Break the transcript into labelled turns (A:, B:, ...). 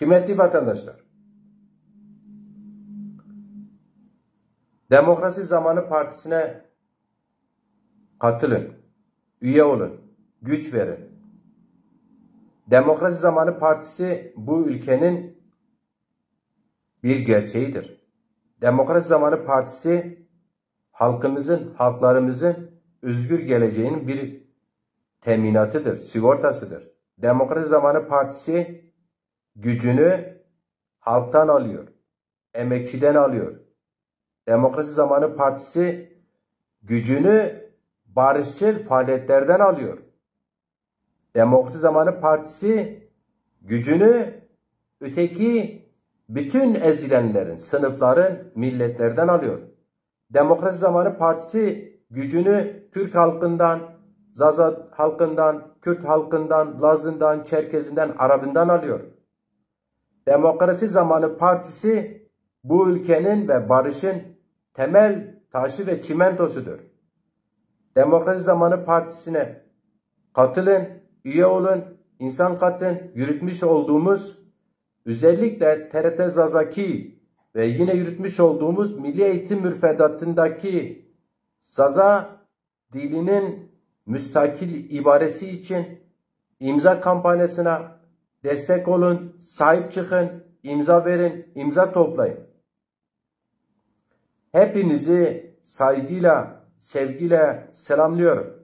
A: Kıymetli vatandaşlar, Demokrasi Zamanı Partisi'ne katılın, üye olun, güç verin. Demokrasi Zamanı Partisi bu ülkenin bir gerçeğidir. Demokrasi Zamanı Partisi halkımızın, halklarımızın özgür geleceğinin bir teminatıdır, sigortasıdır. Demokrasi Zamanı Partisi gücünü halktan alıyor, emekçiden alıyor. Demokrasi Zamanı Partisi gücünü barışçıl faaliyetlerden alıyor. Demokrasi Zamanı Partisi gücünü öteki bütün ezilenlerin, sınıfların, milletlerden alıyor. Demokrasi Zamanı Partisi gücünü Türk halkından, Zaza halkından, Kürt halkından, Lazından, Çerkezinden, Arabından alıyor. Demokrasi Zamanı Partisi bu ülkenin ve barışın temel taşı ve çimentosudur. Demokrasi Zamanı Partisi'ne katılın, üye olun, insan katın. Yürütmüş olduğumuz özellikle TRT Zazaki ve yine yürütmüş olduğumuz Milli Eğitim Müfredatı'ndaki Zaza dilinin müstakil ibaresi için imza kampanyasına destek olun, sahip çıkın, imza verin, imza toplayın. Hepinizi saygıyla, sevgiyle selamlıyorum.